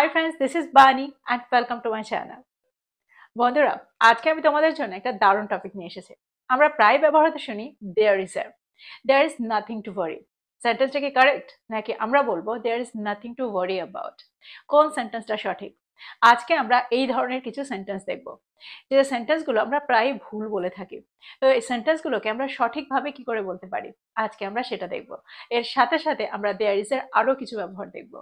Hi friends, this is Bani and welcome to my channel. বন্ধুরা, আজকে আমি তোমাদের জন্য একটা দারুণ টপিক নিয়ে এসেছি। আমরা প্রায় ব্যবহারতে শুনি there is a, there is nothing to worry। সেন্টেন্সটা কি কারেক্ট নাকি আমরা বলবো there is nothing to worry about? কোন সেন্টেন্সটা সঠিক? আজকে আমরা এই ধরনের কিছু সেন্টেন্স দেখব, যে সেন্টেন্সগুলো আমরা প্রায় ভুল বলে থাকি। তো এই সেন্টেন্সগুলোকে আমরা সঠিকভাবে কি করে বলতে পারি, আজকে আমরা সেটা দেখব। এর সাথে সাথে আমরা there is এর আরো কিছু ব্যবহার দেখব।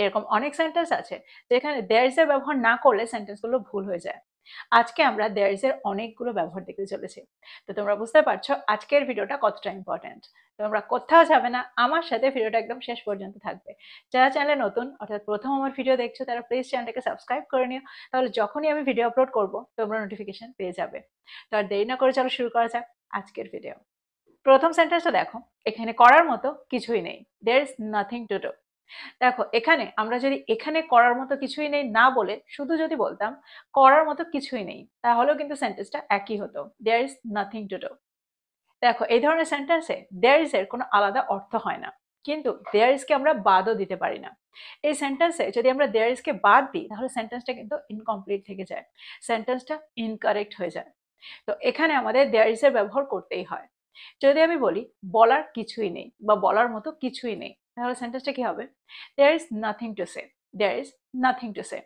এরকম অনেক সেন্টেন্স আছে যেখানে there is এর ব্যবহার না করলে সেন্টেন্সগুলো ভুল হয়ে যায়। আজকে আমরা there is এর অনেকগুলো ব্যবহার দেখতে চলেছি। তো তোমরা বুঝতে পারছো আজকের ভিডিওটা কতটা ইম্পর্টেন্ট। তোমরা কোথাও যাবে না, আমার সাথে ভিডিওটা একদম শেষ পর্যন্ত থাকবে। যারা চ্যানেলে নতুন অর্থাৎ প্রথম আমার ভিডিও দেখছো তারা প্লিজ চ্যানেলটাকে সাবস্ক্রাইব করে নিও, তাহলে যখনই আমি ভিডিও আপলোড করব তোমরা নোটিফিকেশন পেয়ে যাবে। তো আর দেরি না করে চলো শুরু করা যাক আজকের ভিডিও। প্রথম সেন্টেন্সটা দেখো, এখানে করার মতো কিছুই নেই, there is nothing to do। দেখো এখানে আমরা যদি এখানে করার মতো কিছুই নেই না বলে শুধু যদি বলতাম করার মতো কিছুই নেই, তাহলেও কিন্তু সেন্টেন্সটা একই হতো, there is nothing to do। দেখো এই ধরনের সেন্টেন্সে there is এর কোনো আলাদা অর্থ হয় না, কিন্তু there is কে আমরা বাদও দিতে পারি না। এই সেন্টেন্সে যদি আমরা there is কে বাদ দিই তাহলে সেন্টেন্সটা কিন্তু ইনকমপ্লিট থেকে যায়, সেন্টেন্সটা ইনকারেক্ট হয়ে যায়। তো এখানে আমাদের there is এর ব্যবহার করতেই হয়। যদি আমি বলি বলার কিছুই নেই বা বলার মতো কিছুই নেই, তাহলে সেন্টেন্সটা কি হবে? there is nothing to say, there is nothing to say।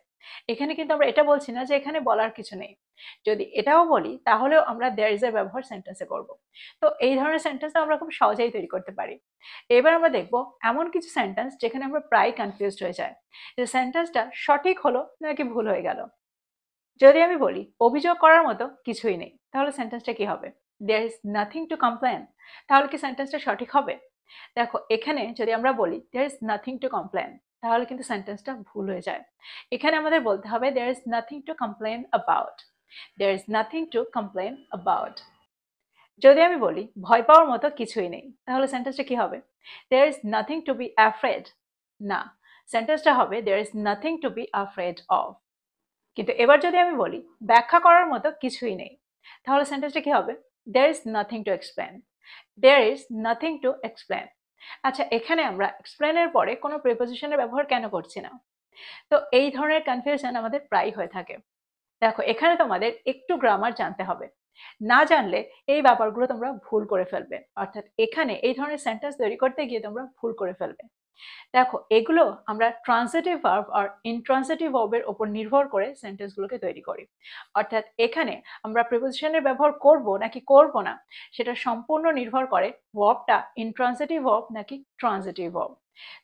এখানে কিন্তু আমরা এটা বলছি না যে এখানে বলার কিছু নেই। যদি এটাও বলি তাহলেও আমরা there is এর ব্যবহার সেন্টেন্সে করব। তো এই ধরনের সেন্টেন্স আমরা খুব সহজেই তৈরি করতে পারি। এবার আমরা দেখব এমন কিছু সেন্টেন্স যেখানে আমরা প্রায় কনফিউজড হয়ে যাই যে সেন্টেন্সটা সঠিক হলো নাকি ভুল হয়ে গেল। যদি আমি বলি অভিযোগ করার মতো কিছুই নেই, তাহলে সেন্টেন্সটা কি হবে? there is nothing to complain। তাহলে কি সেন্টেন্সটা সঠিক হবে? দেখো এখানে যদি আমরা বলি there is nothing to complain, তাহলে কিন্তু সেন্টেন্সটা ভুল হয়ে যায়। এখানে আমাদের বলতে হবে there is nothing to complain about, there is nothing to complain about। যদি আমি বলি ভয় পাওয়ার মতো কিছুই নেই, তাহলে সেন্টেন্সটা কি হবে? there is nothing to be afraid। না, সেন্টেন্সটা হবে there is nothing to be afraid of। কিন্তু এবার যদি আমি বলি ব্যাখ্যা করার মতো কিছুই নেই, তাহলে সেন্টেন্সটা কি হবে? there is nothing to explain, there is nothing to explain। আচ্ছা, এখানে আমরা explain এর পরে কোনো প্রিপোজিশনের ব্যবহার কেন করছি না? তো এই ধরনের কনফিউশন আমাদের প্রায় হয়ে থাকে। দেখো এখানে তোমাদের একটু গ্রামার জানতে হবে, না জানলে এই ব্যাপারগুলো তোমরা ভুল করে ফেলবে, অর্থাৎ এখানে এই ধরনের সেন্টেন্স তৈরি করতে গিয়ে তোমরা ভুল করে ফেলবে। দেখো এগুলো আমরা ট্রান্সিটিভ ভার্ব আর ইনট্রান্সিটিভ ভার্বের উপর নির্ভর করে সেন্টেন্সগুলোকে তৈরি করি। অর্থাৎ এখানে আমরা প্রিপোজিশনের ব্যবহার করব নাকি করব না সেটা সম্পূর্ণ নির্ভর করে ভার্বটা ইনট্রান্সিটিভ ভার্ব নাকি ট্রান্সিটিভ ভার্ব।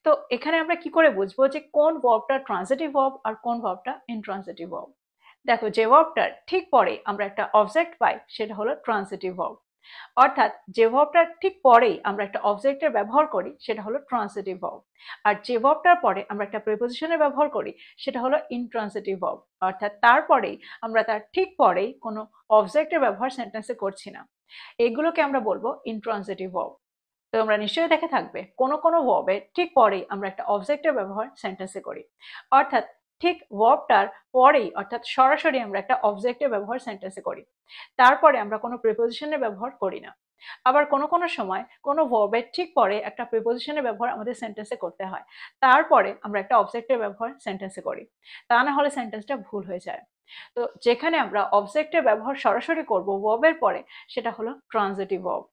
তো এখানে আমরা কি করে বুঝবো যে কোন ভার্বটা ট্রান্সিটিভ ভার্ব আর কোন ভার্বটা ইনট্রান্সিটিভ ভার্ব? দেখো যে ভার্বটার ঠিক পরে আমরা একটা অবজেক্ট পাই সেটা হলো ট্রান্সিটিভ ভার্ব, অর্থাৎ যে ভার্বটার ঠিক পরেই আমরা একটা অবজেক্টের ব্যবহার করি সেটা হলো ট্রান্সিটিভ ভার্ব, আর যে ভার্বটার পরে আমরা একটা প্রিপোজিশনের ব্যবহার করি সেটা হলো ইনট্রান্সিটিভ ভার্ব, অর্থাৎ তারপরেই আমরা তার ঠিক পরেই কোনো অবজেক্টের ব্যবহার সেন্টেন্সে করছি না। এগুলোকে আমরা বলবো ইনট্রান্সিটিভ ভার্ব। তো তোমরা নিশ্চয়ই দেখে থাকবে কোনো কোনো ভার্বের ঠিক পরেই আমরা একটা অবজেক্টের ব্যবহার সেন্টেন্সে করি, অর্থাৎ ঠিক ভার্বটার পরেই অর্থাৎ সরাসরি আমরা একটা অবজেক্টের ব্যবহার সেন্টেন্সে করি, তারপরে আমরা কোনো প্রিপোজিশনের ব্যবহার করি না। আবার কোনো কোনো সময় কোনো ভার্বের ঠিক পরে একটা প্রিপোজিশনের ব্যবহার আমাদের সেন্টেন্সে করতে হয়, তারপরে আমরা একটা অবজেক্টের ব্যবহার সেন্টেন্সে করি, তা না হলে সেন্টেন্সটা ভুল হয়ে যায়। তো যেখানে আমরা অবজেক্টের ব্যবহার সরাসরি করব ভার্বের পরে সেটা হলো ট্রান্সিটিভ ভার্ব,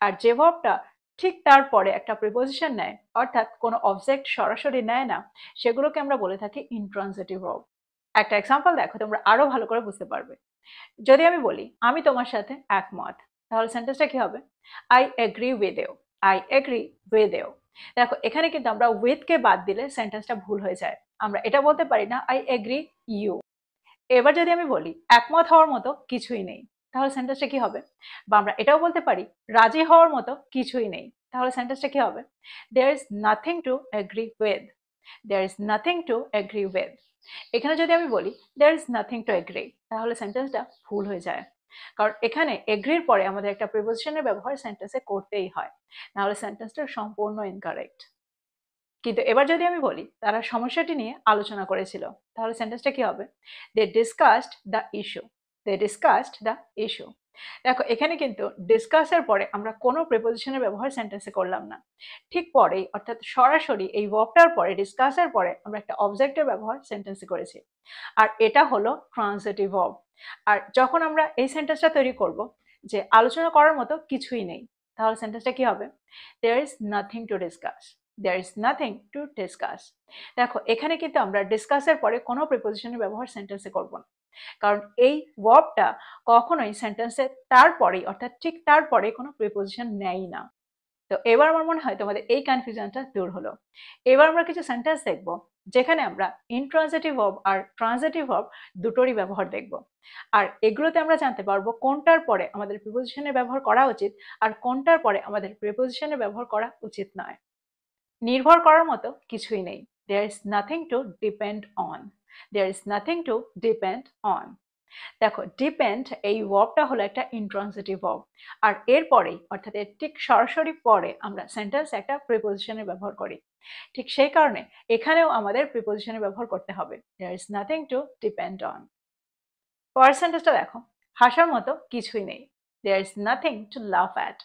আর যে ভার্বটা ঠিক তারপরে একটা প্রিপোজিশন নেয় অর্থাৎ কোনো অবজেক্ট সরাসরি নেয় না, সেগুলোকে আমরা বলে থাকি ইনট্রান্সিটিভ ভার্ব। একটা এক্সাম্পল দেখো তোমরা আরো ভালো করে বুঝতে পারবে। যদি আমি বলি আমি তোমার সাথে একমত, তাহলে সেন্টেন্সটা কি হবে? I agree with you, I agree with you. দেখো এখানে কিন্তু আমরা উইথ কে বাদ দিলে সেন্টেন্সটা ভুল হয়ে যায়, আমরা এটা বলতে পারি না আই এগ্রি ইউ। এবার যদি আমি বলি একমত হওয়ার মতো কিছুই নেই, তাহলে সেন্টেন্সটা কি হবে? বা আমরা এটাও বলতে পারি রাজি হওয়ার মতো কিছুই নেই, তাহলে সেন্টেন্সটা কি হবে? there is nothing to agree with, there is nothing to agree with। এখানে যদি আমি বলি there is nothing to agree, তাহলে সেন্টেন্সটা ভুল হয়ে যায়, কারণ এখানে এগ্রির পরে আমাদের একটা প্রিপোজিশনের ব্যবহার সেন্টেন্সে করতেই হয়, নাহলে সেন্টেন্সটা সম্পূর্ণ ইনকারেক্ট। কিন্তু এবার যদি আমি বলি তারা সমস্যাটি নিয়ে আলোচনা করেছিল, তাহলে সেন্টেন্সটা কি হবে? They discussed the issue, they discussed the issue. দেখো এখানে কিন্তু ডিসকাসের পরে আমরা কোনো প্রিপোজিশনের ব্যবহার সেন্টেন্সে করলাম না, ঠিক পরেই অর্থাৎ সরাসরি এই ভার্বটার পরে ডিসকাসের পরে আমরা একটা অবজেক্টের ব্যবহার সেন্টেন্সে করেছি, আর এটা হলো ট্রান্সিটিভ ভার্ব। আর যখন আমরা এই সেন্টেন্সটা তৈরি করব যে আলোচনা করার মতো কিছুই নেই, তাহলে সেন্টেন্সটা কি হবে? There is nothing to discuss, there is nothing to discuss. দেখো এখানে কিন্তু আমরা ডিসকাসের পরে কোনো প্রিপোজিশনের ব্যবহার সেন্টেন্সে করব না, কারণ এই ভার্বটা কখনোই সেন্টেন্সে তারপরেই অর্থাৎ ঠিক তারপরে কোনো প্রিপোজিশন নেয় না। তো এবার আমার মনে হয় তোমাদের এই কনফিউশনটা দূর হলো। এবার আমরা কিছু সেন্টেন্স দেখব যেখানে আমরা ইনট্রানজিটিভ ভার্ব আর ট্রানজিটিভ ভার্ব দুটোরই ব্যবহার দেখব, আর এগুলোতে আমরা জানতে পারবো কোনটার পরে আমাদের প্রিপোজিশনের ব্যবহার করা উচিত আর কোনটার পরে আমাদের প্রিপোজিশনের ব্যবহার করা উচিত নয়। নির্ভর করার মতো কিছুই নেই, there is nothing to depend on, there is nothing to depend on. দেখো ডিপেন্ড এই ভার্বটা হলো একটা ইন্ট্রানজিটিভ ভার্ব, আর এরপরেই অর্থাৎ এর ঠিক সরাসরি পরে আমরা সেন্টেন্স একটা প্রিপোজিশনের ব্যবহার করি, ঠিক সেই কারণে এখানেও আমাদের প্রিপোজিশনের ব্যবহার করতে হবে, there is nothing to depend on. পরের সেন্টেন্সটা দেখো, হাসার মতো কিছুই নেই, there is nothing to laugh at,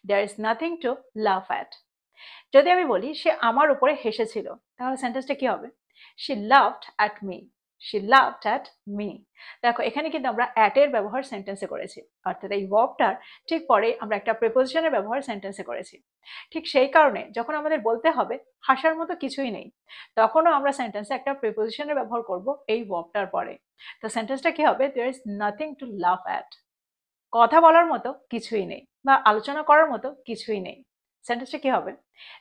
there is nothing to laugh at. যদি আমি বলি সে আমার উপরে হেসেছিল, তাহলে সেন্টেন্সটা কি হবে? She loved at me, she loved at me. দেখো এখানে কিন্তু আমরা অ্যাট এর ব্যবহার সেন্টেন্সে করেছি, অর্থাৎ এই ভার্বটার ঠিক পরে আমরা একটা প্রিপোজিশনের ব্যবহার সেন্টেন্সে করেছি। ঠিক সেই কারণে যখন আমাদের বলতে হবে হাসার মতো কিছুই নেই, তখনও আমরা সেন্টেন্সে একটা প্রিপোজিশনের ব্যবহার করব এই ভার্বটার পরে। তো সেন্টেন্সটা কি হবে? There is nothing to love at. কথা বলার মতো কিছুই নেই বা আলোচনা করার মতো কিছুই নেই, সেন্টেন্সটা কি হবে?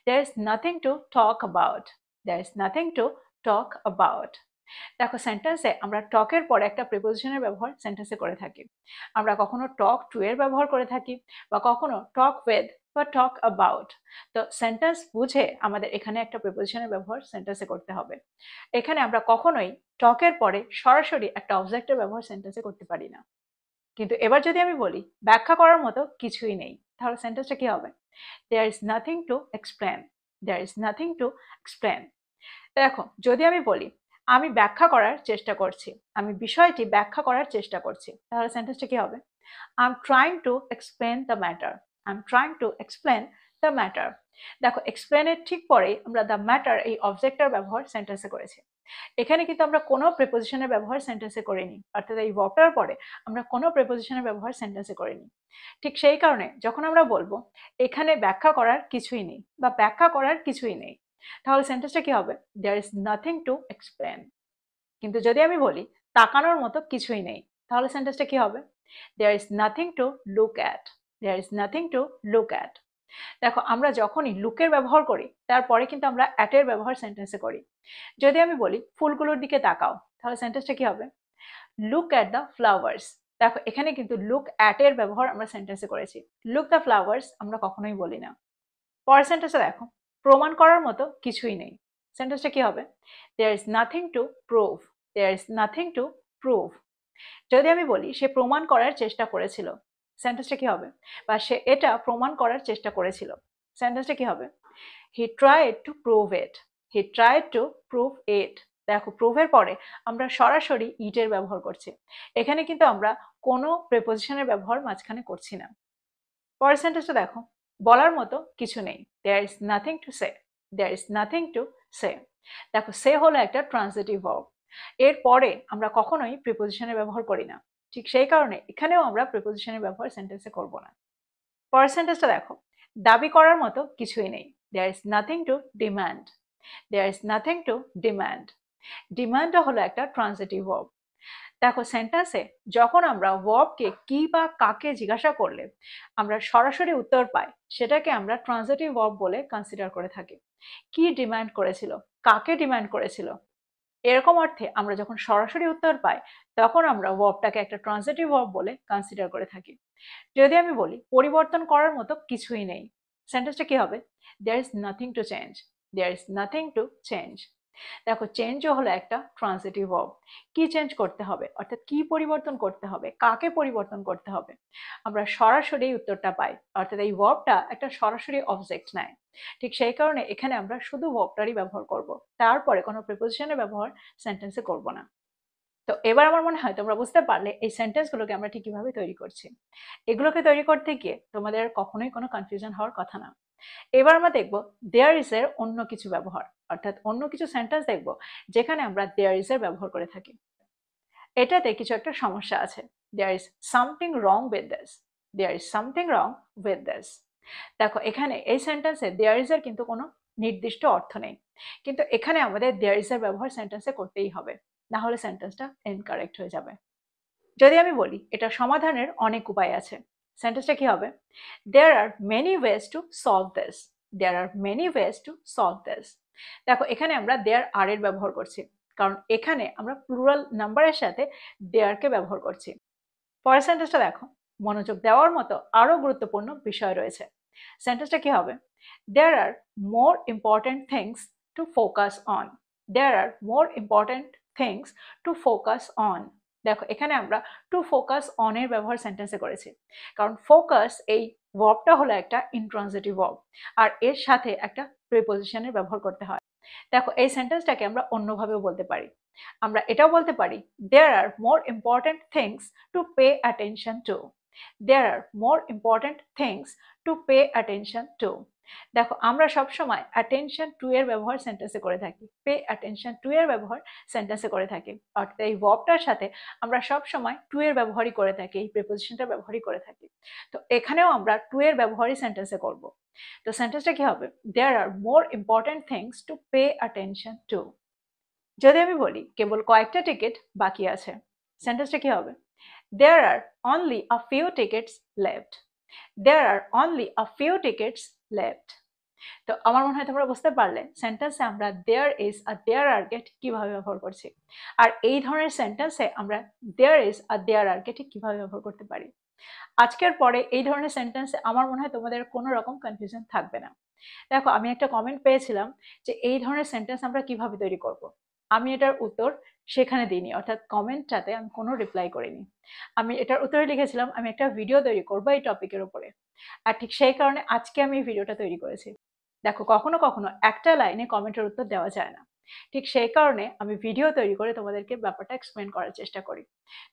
There is nothing to talk about, there is nothing to talk about. দেখো সেন্টেন্সে আমরা টকের পরে একটা প্রিপোজিশনের ব্যবহার সেন্টেন্সে করে থাকি, আমরা কখনো টক টু এর ব্যবহার করে থাকি বা কখনো টক উইথ বা টক অ্যাবাউট। তো সেন্টেন্স বুঝে আমাদের এখানে একটা প্রিপোজিশনের ব্যবহার সেন্টেন্সে করতে হবে। এখানে আমরা কখনোই টকের পরে সরাসরি একটা অবজেক্টের ব্যবহার সেন্টেন্সে করতে পারি না। কিন্তু এবার যদি আমি বলি ব্যাখ্যা করার মতো কিছুই নেই, তাহলে সেন্টেন্সটা কি হবে? There is nothing to explain, there is nothing to explain. দেখো যদি আমি বলি আমি ব্যাখ্যা করার চেষ্টা করছি, আমি বিষয়টি ব্যাখ্যা করার চেষ্টা করছি, তাহলে সেন্টেন্সটা কি হবে? I am trying to explain the matter, I am trying to explain the matter. দেখো এক্সপ্লেনের ঠিক পরে আমরা দ্য ম্যাটার এই অবজেক্টটার ব্যবহার সেন্টেন্সে করেছি। এখানে কিন্তু আমরা কোনো প্রিপোজিশনের ব্যবহার সেন্টেন্সে করিনি, অর্থাৎ এই ভার্বটার পরে আমরা কোনো প্রিপোজিশনের ব্যবহার সেন্টেন্সে করিনি। ঠিক সেই কারণে যখন আমরা বলবো এখানে ব্যাখ্যা করার কিছুই নেই বা ব্যাখ্যা করার কিছুই নেই, তাহলে সেন্টেন্সটা কি হবে? There is nothing to explain. কিন্তু যদি আমি বলি তাকানোর মতো কিছুই নেই, তাহলে সেন্টেন্সটা কি হবে? There is nothing to look at, there is nothing to look at. দেখো আমরা যখনই লুকের ব্যবহার করি তারপরে কিন্তু আমরা অ্যাটের ব্যবহার সেন্টেন্সে করি। যদি আমি বলি ফুলগুলোর দিকে তাকাও, তাহলে সেন্টেন্সটা কি হবে? Look at the flowers. দেখো এখানে কিন্তু লুক অ্যাট এর ব্যবহার আমরা সেন্টেন্সে করেছি, লুক দ্য ফ্লাওয়ার্স আমরা কখনোই বলি না। পরের সেন্টেন্সে দেখো, প্রমাণ করার মতো কিছুই নেই, সেন্টেন্সটা কি হবে? There is nothing to prove, there is nothing to prove. যদি আমি বলি সে প্রমাণ করার চেষ্টা করেছিল, সেন্টেন্সটা কি হবে? বা সে এটা প্রমাণ করার চেষ্টা করেছিল, সেন্টেন্সটা কি হবে? He tried to prove it, he tried to prove ইট। দেখো প্রুভের পরে আমরা সরাসরি ইটের ব্যবহার করছি, এখানে কিন্তু আমরা কোনো প্রিপোজিশনের ব্যবহার মাঝখানে করছি না। পরের সেন্টেন্সটা দেখো, বলার মতো কিছু নেই, there is nothing to say, there is nothing to say. দেখো সে হলো একটা ট্রান্সিটিভ ভার্ব, এর পরে আমরা কখনোই প্রিপোজিশনের ব্যবহার করি না, ঠিক সেই কারণে এখানেও আমরা প্রিপোজিশনের ব্যবহার সেন্টেন্সে করব না। পরের সেন্টেন্সটা দেখো, দাবি করার মতো কিছুই নেই, there is nothing to demand, there is nothing to demand. ডিমান্ডও হলো একটা ট্রান্সিটিভ ভার্ব। দেখো সেন্টেন্সে যখন আমরা ভার্বকে কি বা কাকে জিজ্ঞাসা করলে আমরা সরাসরি উত্তর পাই, সেটাকে আমরা ট্রান্সিটিভ ভার্ব বলে কনসিডার করে থাকি। কি ডিমান্ড করেছিল, কাকে ডিমান্ড করেছিল, এরকম অর্থে আমরা যখন সরাসরি উত্তর পাই তখন আমরা ভার্বটাকে একটা ট্রান্সিটিভ ভার্ব বলে কনসিডার করে থাকি। যদি আমি বলি পরিবর্তন করার মতো কিছুই নেই, সেন্টেন্সটা কি হবে? There is nothing to change, there is nothing to change. দেখো চেঞ্জও হলো একটা ট্রান্সিটিভ ভার্ব। কি চেঞ্জ করতে হবে অর্থাৎ কি পরিবর্তন করতে হবে, কাকে পরিবর্তন করতে হবে, আমরা সরাসরি উত্তরটা পাই, অর্থাৎ এই ভার্বটা একটা সরাসরি অবজেক্ট নেয়। ঠিক সেই কারণে এখানে আমরা শুধু ভার্বটারই ব্যবহার করব, তারপরে কোনো প্রিপোজিশনের ব্যবহার সেন্টেন্সে করব না। তো এবার আমার মনে হয় তোমরা বুঝতে পারলে এই সেন্টেন্সগুলোকে আমরা ঠিক কিভাবে তৈরি করছি। এগুলোকে তৈরি করতে গিয়ে তোমাদের কখনোই কোনো কনফিউশন হওয়ার কথা না। এবার আমরা দেখব দেয়ার ইজ এর অন্য কিছু ব্যবহার, অর্থাৎ অন্য কিছু সেন্টেন্স দেখব যেখানে আমরা দেয়ার ইজ এর ব্যবহার করে থাকি। এটাতে কিছু একটা সমস্যা আছে। There is something wrong with this, there is something wrong with this. দেখো এখানে এই সেন্টেন্সে দেয়ার ইজ এর কিন্তু কোনো নির্দিষ্ট অর্থ নেই, কিন্তু এখানে আমাদের দেয়ার ইজ এর ব্যবহার সেন্টেন্সে করতেই হবে, না হলে সেন্টেন্সটা ইনকারেক্ট হয়ে যাবে। যদি আমি বলি এটা সমাধানের অনেক উপায় আছে, সেন্টেন্সটা কি হবে? There are many ways to solve this, there are many ways to solve this. দেখো এখানে আমরা দেয়ার আর এর ব্যবহার করছি, কারণ এখানে আমরা প্লুরাল নাম্বারের সাথে দেয়ারকে ব্যবহার করছি। পরের সেন্টেন্সটা দেখো, মনোযোগ দেওয়ার মতো আরো গুরুত্বপূর্ণ বিষয় রয়েছে। সেন্টেন্সটা কি হবে? There are more important things to focus on, there are more important things to focus on. দেখো এখানে আমরা টু ফোকাস অন এর ব্যবহার সেন্টেন্সে করেছি, কারণ ফোকাস এই ভার্বটা হলো একটা ইন্ট্রানজিটিভ ভার্ব, আর এর সাথে একটা প্রিপোজিশনের ব্যবহার করতে হয়। দেখো এই সেন্টেন্সটাকে আমরা অন্যভাবেও বলতে পারি। আমরা এটাও বলতে পারি there are more important things to pay attention to, there are more important things to pay attention to. দেখো আমরা সবসময় অ্যাটেনশন টু এর ব্যবহার সেন্টেন্সে করে থাকি, পে অ্যাটেনশন টু এর ব্যবহার সেন্টেন্সে করে থাকি, অর্থাৎ এই ভার্বটার সাথে আমরা সবসময় টু এর ব্যবহারই করে থাকি, এই প্রিপোজিশনটার ব্যবহারই করে থাকি। তো এখানেও আমরা টু এর ব্যবহারই সেন্টেন্সে করব। তো সেন্টেন্সটা কি হবে? There are more important things to pay attention to. যদি আমি বলি কেবল কয়েকটা টিকিট বাকি আছে, সেন্টেন্সটা কি হবে? There are only a few tickets left, there are only a few tickets left. তো আমার মনে হয় তোমরা বুঝতে পারলে সেন্টেন্সে আমরা দেয়ার ইজ আর দেয়ার আর কে ঠিক কিভাবে ব্যবহার করছি, আর এই ধরনের সেন্টেন্সে আমরা দেয়ার ইজ আর দেয়ার আর কে ঠিক কিভাবে ব্যবহার করতে পারি। আজকের পরে এই ধরনের সেন্টেন্সে আমার মনে হয় তোমাদের কোনো রকম কনফিউশন থাকবে না। দেখো আমি একটা কমেন্ট পেয়েছিলাম যে এই ধরনের সেন্টেন্স আমরা কিভাবে তৈরি করব। আমি এটার উত্তর সেখানে দিইনি, অর্থাৎ কমেন্টটাতে আমি কোনো রিপ্লাই করিনি। আমি এটার উত্তরে লিখেছিলাম আমি একটা ভিডিও তৈরি করবো এই টপিকের উপরে, আর ঠিক সেই কারণে আজকে আমি এই ভিডিওটা তৈরি করেছি। দেখো কখনো কখনো একটা লাইনে কমেন্টের উত্তর দেওয়া যায় না, ঠিক সেই কারণে আমি ভিডিও তৈরি করে তোমাদেরকে ব্যাপারটা এক্সপ্লেন করার চেষ্টা করি।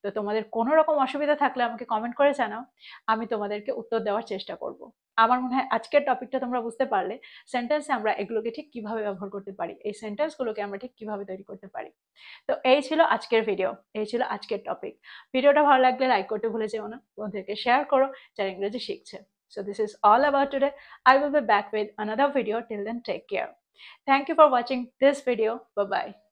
তো তোমাদের কোনো রকম অসুবিধা থাকলে আমাকে কমেন্ট করে জানাও, আমি তোমাদেরকে উত্তর দেওয়ার চেষ্টা করব। আমার মনে হয় আজকের টপিকটা তোমরা বুঝতে পারলে সেন্টেন্সে আমরা এগুলোকে ঠিক কিভাবে ব্যবহার করতে পারি, এই সেন্টেন্সগুলোকে আমরা ঠিক কিভাবে তৈরি করতে পারি। তো এই ছিল আজকের ভিডিও, এই ছিল আজকের টপিক। ভিডিওটা ভালো লাগলে লাইক করতে ভুলে যেও না, বন্ধুদেরকে শেয়ার করো যারা ইংরেজি শিখছে। So this is all about today. I will be back with another video. Till then, take care. Thank you for watching this video. Bye bye.